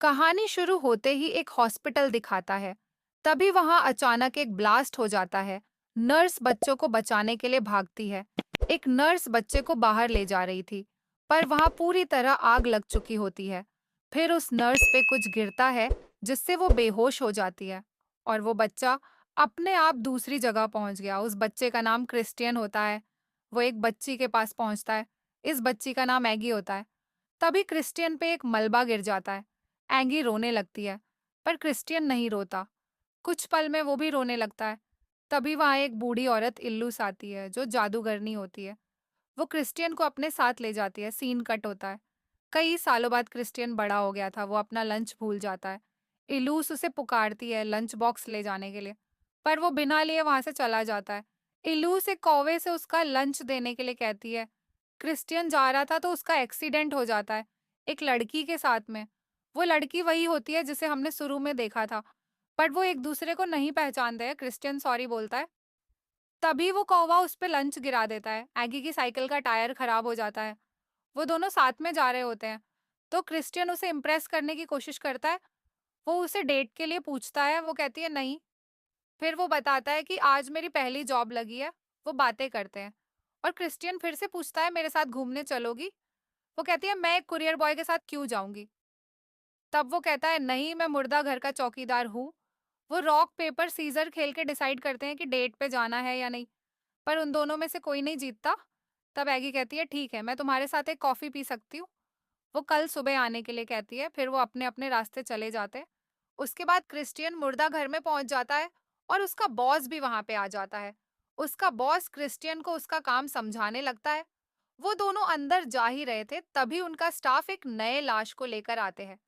कहानी शुरू होते ही एक हॉस्पिटल दिखाता है। तभी वहां अचानक एक ब्लास्ट हो जाता है। नर्स बच्चों को बचाने के लिए भागती है। एक नर्स बच्चे को बाहर ले जा रही थी, पर वहां पूरी तरह आग लग चुकी होती है। फिर उस नर्स पे कुछ गिरता है, जिससे वो बेहोश हो जाती है और वो बच्चा अपने आप दूसरी जगह पहुंच गया। उस बच्चे का नाम क्रिस्टियन होता है। वो एक बच्ची के पास पहुंचता है। इस बच्ची का नाम एगी होता है। तभी क्रिस्टियन पे एक मलबा गिर जाता है। एंगी रोने लगती है, पर क्रिस्टियन नहीं रोता। कुछ पल में वो भी रोने लगता है। तभी वहां एक बूढ़ी औरत इल्लूस आती है, जो जादूगरनी होती है। वो क्रिस्टियन को अपने साथ ले जाती है। सीन कट होता है। कई सालों बाद क्रिस्टियन बड़ा हो गया था। वो अपना लंच भूल जाता है। इलूस उसे पुकारती है लंच बॉक्स ले जाने के लिए, पर वो बिना लिए वहां से चला जाता है। इलूस एक कौवे से उसका लंच देने के लिए कहती है। क्रिस्टियन जा रहा था तो उसका एक्सीडेंट हो जाता है, एक लड़की के साथ में। वो लड़की वही होती है जिसे हमने शुरू में देखा था, पर वो एक दूसरे को नहीं पहचानते हैं। क्रिस्टियन सॉरी बोलता है। तभी वो कौवा उस पे लंच गिरा देता है। एगी की साइकिल का टायर खराब हो जाता है। वो दोनों साथ में जा रहे होते हैं, तो क्रिस्टियन उसे इम्प्रेस करने की कोशिश करता है। वो उसे डेट के लिए पूछता है। वो कहती है नहीं। फिर वो बताता है कि आज मेरी पहली जॉब लगी है। वो बातें करते हैं और क्रिस्टियन फिर से पूछता है मेरे साथ घूमने चलोगी? वो कहती है मैं एक कुरियर बॉय के साथ क्यों जाऊंगी? तब वो कहता है नहीं, मैं मुर्दा घर का चौकीदार हूँ। वो रॉक पेपर सीजर खेल के डिसाइड करते हैं कि डेट पे जाना है या नहीं, पर उन दोनों में से कोई नहीं जीतता। तब एगी कहती है ठीक है, मैं तुम्हारे साथ एक कॉफी पी सकती हूँ। वो कल सुबह आने के लिए कहती है। फिर वो अपने अपने रास्ते चले जाते हैं। उसके बाद क्रिस्टियन मुर्दा घर में पहुंच जाता है और उसका बॉस भी वहां पे आ जाता है। उसका बॉस क्रिस्टियन को उसका काम समझाने लगता है। वो दोनों अंदर जा ही रहे थे, तभी उनका स्टाफ एक नए लाश को लेकर आते हैं।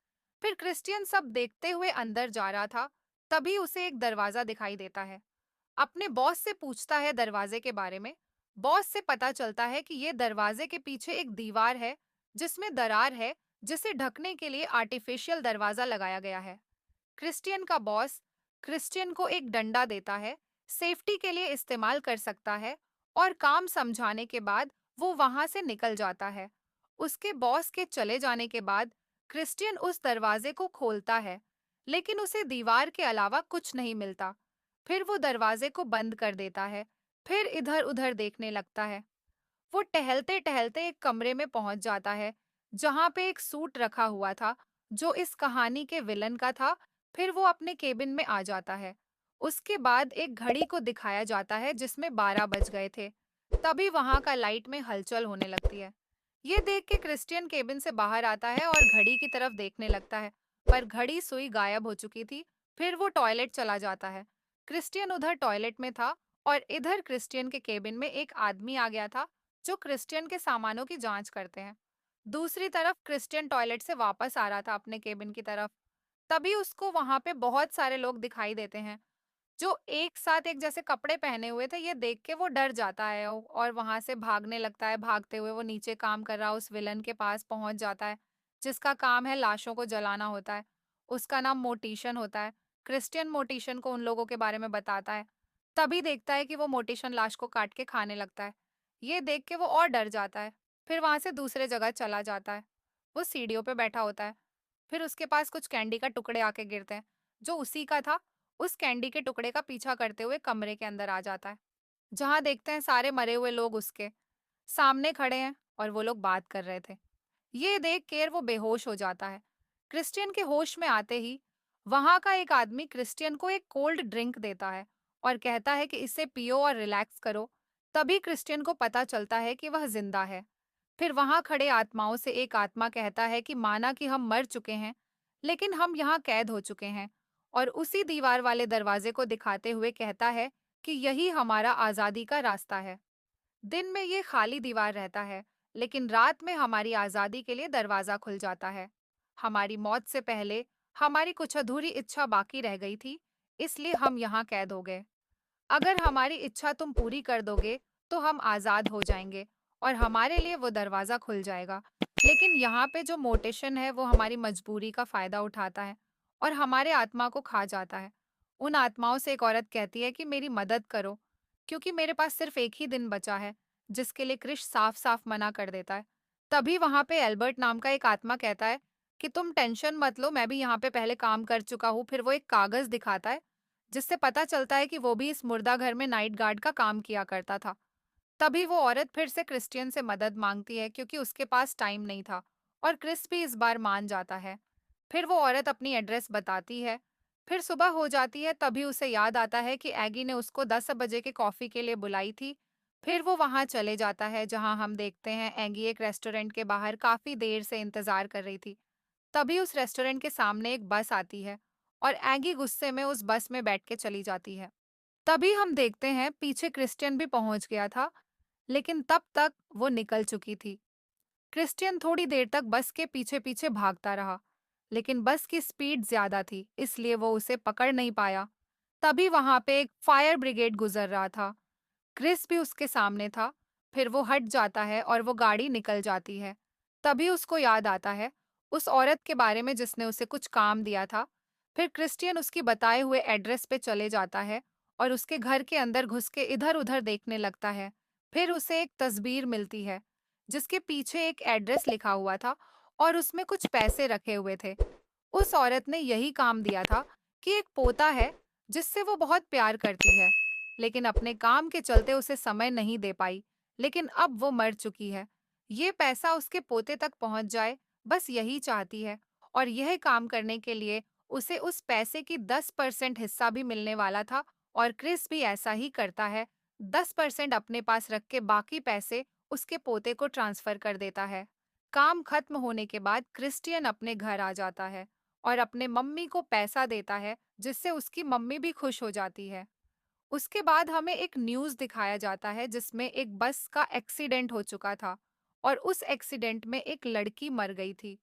फिर क्रिस्टियन सब देखते हुए अंदर जा रहा था। तभी उसे एक दरवाजा दिखाई देता है। अपने बॉस से पूछता है दरवाजे के बारे में। बॉस से पता चलता है कि ये दरवाजे के पीछे एक दीवार है, जिसमें दरार है, जिसे ढकने के लिए आर्टिफिशियल दरवाजा लगाया गया है। क्रिस्टियन का बॉस क्रिस्टियन को एक डंडा देता है, सेफ्टी के लिए इस्तेमाल कर सकता है, और काम समझाने के बाद वो वहां से निकल जाता है। उसके बॉस के चले जाने के बाद क्रिस्टियन उस दरवाजे को खोलता है, लेकिन उसे दीवार के अलावा कुछ नहीं मिलता। फिर वो दरवाजे को बंद कर देता है। फिर इधर उधर देखने लगता है। वो टहलते टहलते एक कमरे में पहुंच जाता है, जहां पे एक सूट रखा हुआ था, जो इस कहानी के विलन का था। फिर वो अपने केबिन में आ जाता है। उसके बाद एक घड़ी को दिखाया जाता है, जिसमें 12 बज गए थे। तभी वहां का लाइट में हलचल होने लगती है। ये देख के क्रिस्टियन केबिन से बाहर आता है और घड़ी की तरफ देखने लगता है, पर घड़ी सुई गायब हो चुकी थी। फिर वो टॉयलेट चला जाता है। क्रिस्टियन उधर टॉयलेट में था और इधर क्रिस्टियन के केबिन में एक आदमी आ गया था, जो क्रिस्टियन के सामानों की जांच करते हैं। दूसरी तरफ क्रिस्टियन टॉयलेट से वापस आ रहा था अपने केबिन की तरफ। तभी उसको वहां पे बहुत सारे लोग दिखाई देते हैं, जो एक साथ एक जैसे कपड़े पहने हुए थे। ये देख के वो डर जाता है और वहां से भागने लगता है। भागते हुए वो नीचे काम कर रहा उस विलन के पास पहुंच जाता है, जिसका काम है लाशों को जलाना होता है। उसका नाम मोटिशन होता है। क्रिस्टियन मोटिशन को उन लोगों के बारे में बताता है। तभी देखता है कि वो मोटिशन लाश को काट के खाने लगता है। ये देख के वो और डर जाता है। फिर वहां से दूसरे जगह चला जाता है। वो सीढ़ियों पे बैठा होता है। फिर उसके पास कुछ कैंडी का टुकड़े आके गिरते हैं, जो उसी का था। उस कैंडी के टुकड़े का पीछा करते हुए कमरे के अंदर आ जाता है, जहां देखते हैं सारे मरे हुए लोग उसके सामने खड़े हैं और वो लोग बात कर रहे थे। ये देख कर वो बेहोश हो जाता है। क्रिस्टियन के होश में आते ही वहां का एक आदमी क्रिस्टियन को एक कोल्ड ड्रिंक देता है और कहता है कि इसे पियो और रिलैक्स करो। तभी क्रिस्टियन को पता चलता है कि वह जिंदा है। फिर वहां खड़े आत्माओं से एक आत्मा कहता है कि माना कि हम मर चुके हैं, लेकिन हम यहाँ कैद हो चुके हैं, और उसी दीवार वाले दरवाजे को दिखाते हुए कहता है कि यही हमारा आजादी का रास्ता है। दिन में ये खाली दीवार रहता है, लेकिन रात में हमारी आजादी के लिए दरवाजा खुल जाता है। हमारी मौत से पहले हमारी कुछ अधूरी इच्छा बाकी रह गई थी, इसलिए हम यहाँ कैद हो गए। अगर हमारी इच्छा तुम पूरी कर दोगे, तो हम आजाद हो जाएंगे और हमारे लिए वो दरवाजा खुल जाएगा। लेकिन यहाँ पे जो मोटेशन है, वो हमारी मजबूरी का फायदा उठाता है और हमारे आत्मा को खा जाता है। उन आत्माओं से एक औरत कहती है कि मेरी मदद करो, क्योंकि मेरे पास सिर्फ एक ही दिन बचा है, जिसके लिए क्रिश साफ साफ मना कर देता है। तभी वहां पे एल्बर्ट नाम का एक आत्मा कहता है कि तुम टेंशन मत लो, मैं भी यहाँ पे पहले काम कर चुका हूँ। फिर वो एक कागज़ दिखाता है, जिससे पता चलता है कि वो भी इस मुर्दा घर में नाइट गार्ड का काम किया करता था। तभी वो औरत फिर से क्रिस्टियन से मदद मांगती है क्योंकि उसके पास टाइम नहीं था और क्रिस भी इस बार मान जाता है। फिर वो औरत अपनी एड्रेस बताती है। फिर सुबह हो जाती है, तभी उसे याद आता है कि एगी ने उसको 10 बजे के कॉफी के लिए बुलाई थी। फिर वो वहां चले जाता है जहां हम देखते हैं एगी एक रेस्टोरेंट के बाहर काफी देर से इंतजार कर रही थी। तभी उस रेस्टोरेंट के सामने एक बस आती है और एगी गुस्से में उस बस में बैठ के चली जाती है। तभी हम देखते हैं पीछे क्रिस्टियन भी पहुंच गया था, लेकिन तब तक वो निकल चुकी थी। क्रिस्टियन थोड़ी देर तक बस के पीछे पीछे भागता रहा, लेकिन बस की स्पीड ज्यादा थी, इसलिए वो उसे पकड़ नहीं पाया। तभी वहां पे एक फायर ब्रिगेड गुजर रहा था। क्रिस भी उसके सामने था। फिर वो हट जाता है और वो गाड़ी निकल जाती है। तभी उसको याद आता है उस औरत के बारे में जिसने उसे कुछ काम दिया था। फिर क्रिस्टियन उसकी बताए हुए एड्रेस पे चले जाता है और उसके घर के अंदर घुस के इधर उधर देखने लगता है। फिर उसे एक तस्वीर मिलती है जिसके पीछे एक एड्रेस लिखा हुआ था और उसमें कुछ पैसे रखे हुए थे। उस औरत ने यही काम दिया था कि एक पोता है जिससे वो बहुत प्यार करती है, लेकिन अपने काम के चलते उसे समय नहीं दे पाई। लेकिन अब वो मर चुकी है। ये पैसा उसके पोते तक पहुंच जाए, बस यही चाहती है। और यह काम करने के लिए उसे उस पैसे की 10% हिस्सा भी मिलने वाला था। और क्रिस भी ऐसा ही करता है, 10% अपने पास रख के बाकी पैसे उसके पोते को ट्रांसफर कर देता है। काम खत्म होने के बाद क्रिस्टियन अपने घर आ जाता है और अपने मम्मी को पैसा देता है, जिससे उसकी मम्मी भी खुश हो जाती है। उसके बाद हमें एक न्यूज़ दिखाया जाता है जिसमें एक बस का एक्सीडेंट हो चुका था और उस एक्सीडेंट में एक लड़की मर गई थी।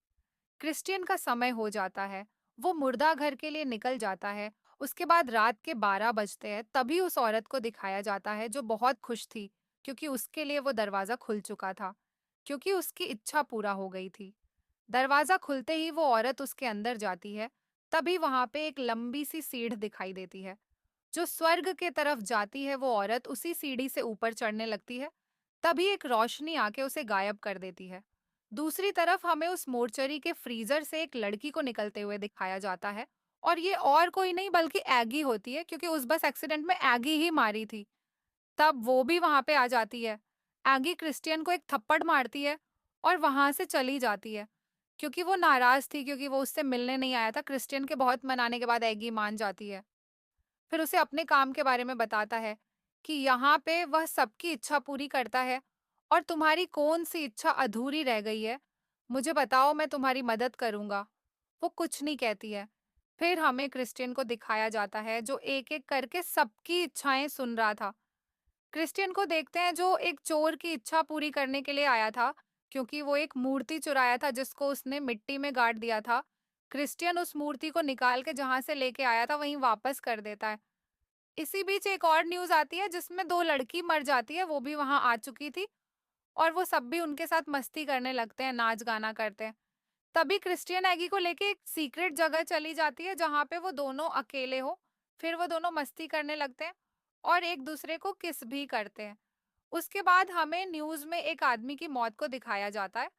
क्रिस्टियन का समय हो जाता है। वो मुर्दा घर के लिए निकल जाता है। उसके बाद रात के 12 बजते हैं, तभी उस औरत को दिखाया जाता है जो बहुत खुश थी क्योंकि उसके लिए वो दरवाजा खुल चुका था, क्योंकि उसकी इच्छा पूरा हो गई थी। दरवाजा खुलते ही वो औरत उसके अंदर जाती है। तभी वहां पे एक लंबी सी सीढ़ दिखाई देती है जो स्वर्ग के तरफ जाती है। वो औरत उसी सीढ़ी से ऊपर चढ़ने लगती है। तभी एक रोशनी आके उसे गायब कर देती है। दूसरी तरफ हमें उस मोर्चरी के फ्रीजर से एक लड़की को निकलते हुए दिखाया जाता है और ये और कोई नहीं बल्कि एगी होती है, क्योंकि उस बस एक्सीडेंट में एगी ही मारी थी। तब वो भी वहां पे आ जाती है। एगी क्रिस्टियन को एक थप्पड़ मारती है और वहां से चली जाती है क्योंकि वो नाराज थी, क्योंकि वो उससे मिलने नहीं आया था। क्रिस्टियन के बहुत मनाने के बाद एगी मान जाती है। फिर उसे अपने काम के बारे में बताता है कि यहाँ पे वह सबकी इच्छा पूरी करता है और तुम्हारी कौन सी इच्छा अधूरी रह गई है, मुझे बताओ, मैं तुम्हारी मदद करूंगा। वो कुछ नहीं कहती है। फिर हमें क्रिस्टियन को दिखाया जाता है जो एक एक करके सबकी इच्छाएं सुन रहा था। क्रिस्टियन को देखते हैं जो एक चोर की इच्छा पूरी करने के लिए आया था, क्योंकि वो एक मूर्ति चुराया था जिसको उसने मिट्टी में गाड़ दिया था। क्रिस्टियन उस मूर्ति को निकाल के जहां से लेके आया था वहीं वापस कर देता है। इसी बीच एक और न्यूज़ आती है जिसमें 2 लड़की मर जाती है, वो भी वहाँ आ चुकी थी और वो सब भी उनके साथ मस्ती करने लगते हैं, नाच-गाना करते हैं। तभी क्रिस्टियन एगी को लेके एक सीक्रेट जगह चली जाती है जहाँ पे वो दोनों अकेले हो। फिर वो दोनों मस्ती करने लगते हैं और एक-दूसरे को किस भी करते हैं। उसके बाद हमें न्यूज़ में एक आदमी की मौत को दिखाया जाता है,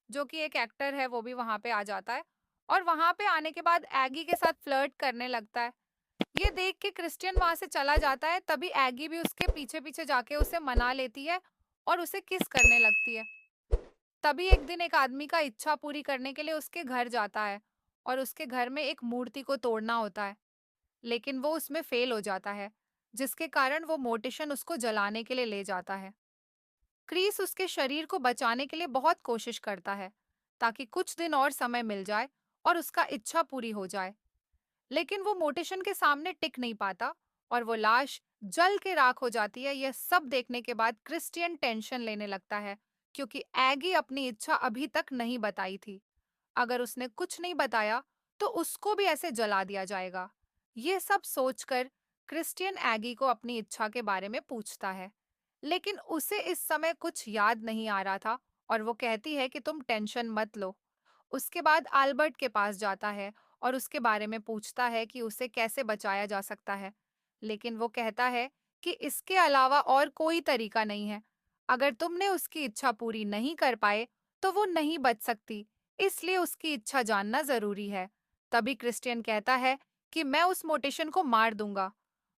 जो कि एक एक्टर है, वो भी वहाँ पे आ जाता है और वहाँ पे आने के बाद एगी के साथ फ्लर्ट करने लगता है। ये देख के क्रिस्टियन वहां से चला जाता है। तभी एगी भी उसके पीछे पीछे जाके उसे मना लेती है और उसे किस करने लगती है। तभी एक दिन एक आदमी का इच्छा पूरी करने के लिए उसके घर जाता है और उसके घर में एक मूर्ति को तोड़ना होता है, लेकिन वो उसमें फेल हो जाता है, जिसके कारण वो मोटिशन उसको जलाने के लिए ले जाता है। क्रीस उसके शरीर को बचाने के लिए बहुत कोशिश करता है ताकि कुछ दिन और समय मिल जाए और उसका इच्छा पूरी हो जाए, लेकिन वो मोटिशन के सामने टिक नहीं पाता और वो लाश जल के राख हो जाती है। यह सब देखने के बाद क्रिस्टियन टेंशन लेने लगता है, क्योंकि एगी अपनी इच्छा अभी तक नहीं बताई थी। अगर उसने कुछ नहीं बताया तो उसको भी ऐसे जला दिया जाएगा। ये सब सोचकर क्रिस्टियन एगी को अपनी इच्छा के बारे में पूछता है, लेकिन उसे इस समय कुछ याद नहीं आ रहा था और वो कहती है कि तुम टेंशन मत लो। उसके बाद अल्बर्ट के पास जाता है और उसके बारे में पूछता है कि उसे कैसे बचाया जा सकता है, लेकिन वो कहता है कि इसके अलावा और कोई तरीका नहीं है। अगर तुमने उसकी इच्छा पूरी नहीं कर पाए तो वो नहीं बच सकती, इसलिए उसकी इच्छा जानना जरूरी है। तभी क्रिस्टियन कहता है कि मैं उस मोटेशन को मार दूंगा।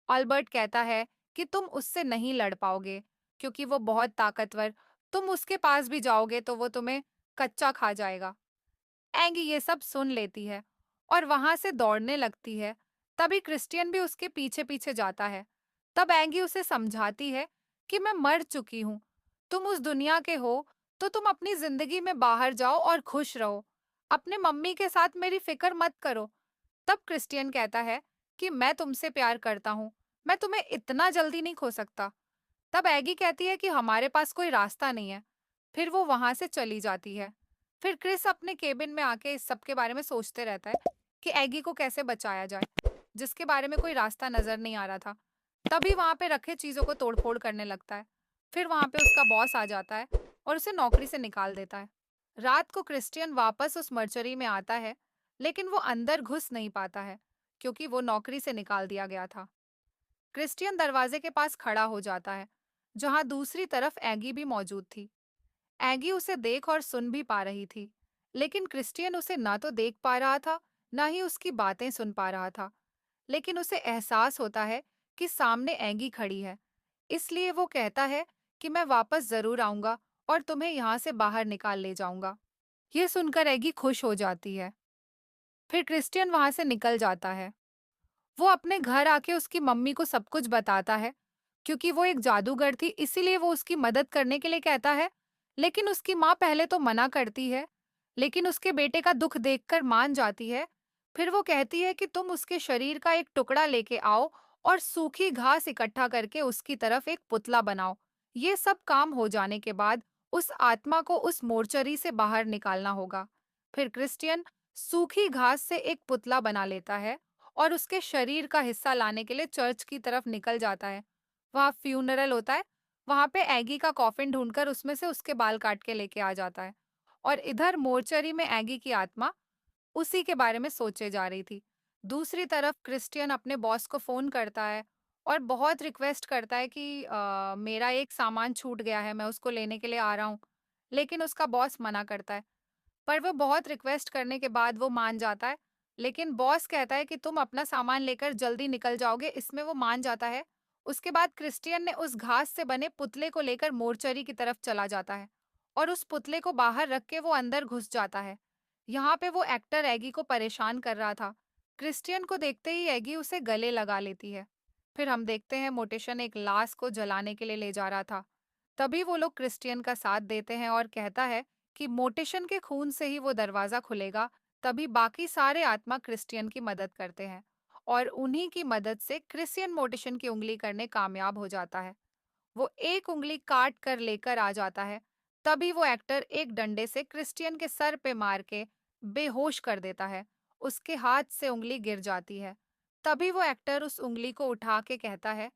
अल्बर्ट कहता है कि तुम उससे नहीं लड़ पाओगे क्योंकि वो बहुत ताकतवर, तुम उसके पास भी जाओगे तो वो तुम्हें कच्चा खा जाएगा। एंगी ये सब सुन लेती है और वहां से दौड़ने लगती है। तभी क्रिस्टियन भी उसके पीछे पीछे जाता है। तब एंगी उसे समझाती है कि मैं मर चुकी हूँ, तुम उस दुनिया के हो, तो तुम अपनी जिंदगी में बाहर जाओ और खुश रहो। अपने मम्मी के साथ मेरी फिक्र मत करो। तब क्रिस्टियन कहता है कि मैं तुमसे प्यार करता हूँ, मैं तुम्हें इतना जल्दी नहीं खो सकता। तब एगी कहती है कि हमारे पास कोई रास्ता नहीं है। फिर वो वहां से चली जाती है। फिर क्रिस अपने केबिन में आके इस सब के बारे में सोचते रहता है कि एगी को कैसे बचाया जाए, जिसके बारे में कोई रास्ता नजर नहीं आ रहा था। तभी वहां पे रखे चीजों को तोड़फोड़ करने लगता है। फिर वहां पे उसका बॉस आ जाता है और उसे नौकरी से निकाल देता है। रात को क्रिस्टियन वापस उस मर्चरी में आता है, लेकिन वो अंदर घुस नहीं पाता है क्योंकि वो नौकरी से निकाल दिया गया था। क्रिस्टियन दरवाजे के पास खड़ा हो जाता है, जहां दूसरी तरफ एगी भी मौजूद थी। एगी उसे देख और सुन भी पा रही थी, लेकिन क्रिस्टियन उसे ना तो देख पा रहा था, ना ही उसकी बातें सुन पा रहा था। लेकिन उसे एहसास होता है कि सामने एगी खड़ी है। इसलिए वो कहता है कि मैं वापस जरूर आऊंगा और तुम्हें यहाँ से बाहर निकाल ले जाऊंगा। ये सुनकर एगी खुश हो जाती है। फिर क्रिस्टियन वहां से निकल जाता है। वो अपने घर आके उसकी मम्मी को सब कुछ बताता है। क्योंकि वो एक जादूगर थी, इसीलिए वो उसकी मदद करने के लिए कहता है। लेकिन उसकी माँ पहले तो मना करती है, लेकिन उसके बेटे का दुख देखकर मान जाती है। फिर वो कहती है कि तुम उसके शरीर का एक टुकड़ा लेके आओ और सूखी घास इकट्ठा करके उसकी तरफ एक पुतला बनाओ। ये सब काम हो जाने के बाद उस आत्मा को उस मोर्चरी से बाहर निकालना होगा। फिर क्रिस्टियन सूखी घास से एक पुतला बना लेता है और उसके शरीर का हिस्सा लाने के लिए चर्च की तरफ निकल जाता है। वहाँ फ्यूनरल होता है, वहाँ पे एगी का कॉफिन ढूंढकर उसमें से उसके बाल काट के लेके आ जाता है। और इधर मोर्चरी में एगी की आत्मा उसी के बारे में सोचे जा रही थी। दूसरी तरफ क्रिस्टियन अपने बॉस को फोन करता है और बहुत रिक्वेस्ट करता है कि मेरा एक सामान छूट गया है, मैं उसको लेने के लिए आ रहा हूँ। लेकिन उसका बॉस मना करता है। पर वो बहुत रिक्वेस्ट करने के बाद वो मान जाता है। लेकिन बॉस कहता है कि तुम अपना सामान लेकर जल्दी निकल जाओगे, इसमें वो मान जाता है। उसके बाद क्रिस्टियन ने उस घास से बने पुतले को लेकर मोर्चरी की तरफ चला जाता है और उस पुतले को बाहर रख के वो अंदर घुस जाता है। यहाँ पे वो एक्टर एगी को परेशान कर रहा था। क्रिस्टियन को देखते ही एगी उसे गले लगा लेती है। फिर हम देखते हैं मोटेशन एक लाश को जलाने के लिए ले जा रहा था। तभी वो लोग क्रिस्टियन का साथ देते हैं और कहता है कि मोटेशन के खून से ही वो दरवाजा खुलेगा। तभी बाकी सारे आत्मा क्रिस्टियन की मदद करते हैं और उन्हीं की मदद से क्रिस्टियन मोटेशन की उंगली करने कामयाब हो जाता है। वो एक उंगली काट कर लेकर आ जाता है। तभी वो एक्टर एक डंडे से क्रिस्टियन के सर पे मार के बेहोश कर देता है। उसके हाथ से उंगली गिर जाती है। तभी वो एक्टर उस उंगली को उठा के कहता है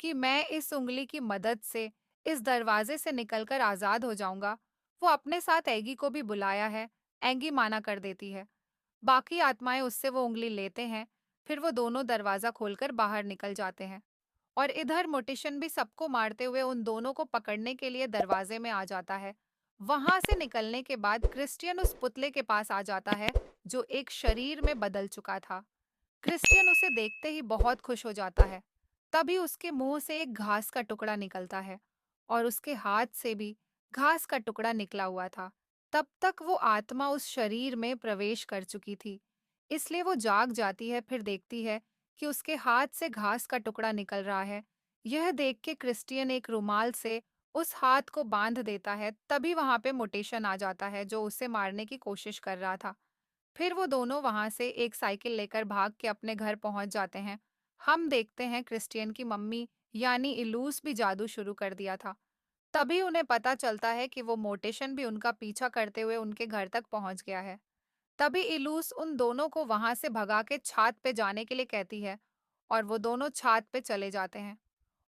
कि मैं इस उंगली की मदद से इस दरवाजे से निकलकर आजाद हो जाऊंगा। वो अपने साथ एगी को भी बुलाया है। एगी माना कर देती है। बाकी आत्माएं उससे वो उंगली लेते हैं। फिर वो दोनों दरवाजा खोलकर बाहर निकल जाते हैं और इधर मोटिशन भी सबको मारते हुए उन दोनों को पकड़ने के लिए दरवाजे में आ जाता है। वहां से निकलने के बाद क्रिस्टियन उस पुतले के पास आ जाता है जो एक शरीर में बदल चुका था। क्रिस्टियन उसे देखते ही बहुत खुश हो जाता है। तभी उसके मुंह से एक घास का टुकड़ा निकलता है और उसके हाथ से भी घास का टुकड़ा निकला हुआ था। तब तक वो आत्मा उस शरीर में प्रवेश कर चुकी थी, इसलिए वो जाग जाती है। फिर देखती है कि उसके हाथ से घास का टुकड़ा निकल रहा है। यह देख के क्रिस्टियन एक रुमाल से उस हाथ को बांध देता है। तभी वहां पे मोटेशन आ जाता है जो उसे मारने की कोशिश कर रहा था। फिर वो दोनों वहां से एक साइकिल लेकर भाग के अपने घर पहुंच जाते हैं। हम देखते हैं क्रिस्टियन की मम्मी यानी इलूस भी जादू शुरू कर दिया था। तभी उन्हें पता चलता है कि वो मोटेशन भी उनका पीछा करते हुए उनके घर तक पहुंच गया है। तभी इलूस उन दोनों को वहां से भगा के छात पे जाने के लिए कहती है और वो दोनों छात पे चले जाते हैं।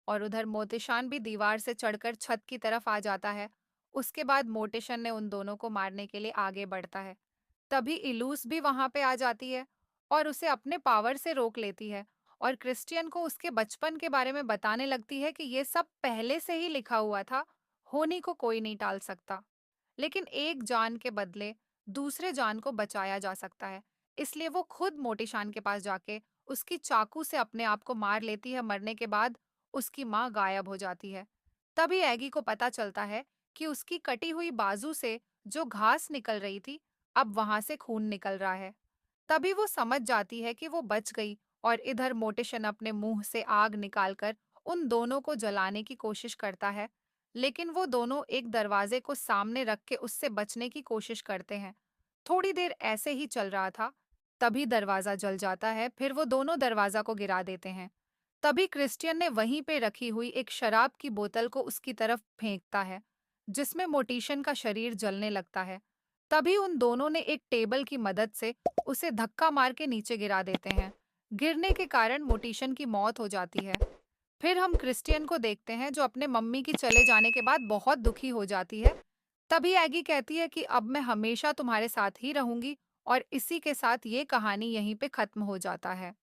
और उधर मोटेशान भी दीवार से चढ़कर छत की तरफ आ जाता है। उसके बाद मोटेशन ने उन दोनों को मारने के लिए आगे बढ़ता है। तभी इलूस भी वहां पे आ जाती है और उसे अपने पावर से रोक लेती है और क्रिस्टियन को उसके बचपन के बारे में बताने लगती है कि ये सब पहले से ही लिखा हुआ था, होनी को कोई नहीं टाल सकता। लेकिन एक जान के बदले दूसरे जान को बचाया जा सकता है। इसलिए वो खुद मोटिशान के पास जाके उसकी चाकू से अपने आप को मार लेती है। मरने के बाद उसकी माँ गायब हो जाती है। तभी एगी को पता चलता है कि उसकी कटी हुई बाजू से जो घास निकल रही थी, अब वहां से खून निकल रहा है। तभी वो समझ जाती है कि वो बच गई और इधर मोटिशन अपने मुंह से आग निकालकर उन दोनों को जलाने की कोशिश करता है। लेकिन वो दोनों एक दरवाजे को सामने रख के उससे बचने की कोशिश करते हैं। थोड़ी देर ऐसे ही चल रहा था, तभी दरवाजा जल जाता है। फिर वो दोनों दरवाजा को गिरा देते हैं। तभी क्रिश्चियन ने वहीं पे रखी हुई एक शराब की बोतल को उसकी तरफ फेंकता है, जिसमें मोटिशन का शरीर जलने लगता है। तभी उन दोनों ने एक टेबल की मदद से उसे धक्का मार के नीचे गिरा देते हैं। गिरने के कारण मोटिशन की मौत हो जाती है। फिर हम क्रिस्टियन को देखते हैं जो अपने मम्मी की चले जाने के बाद बहुत दुखी हो जाती है। तभी एगी कहती है कि अब मैं हमेशा तुम्हारे साथ ही रहूंगी, और इसी के साथ ये कहानी यहीं पे खत्म हो जाता है।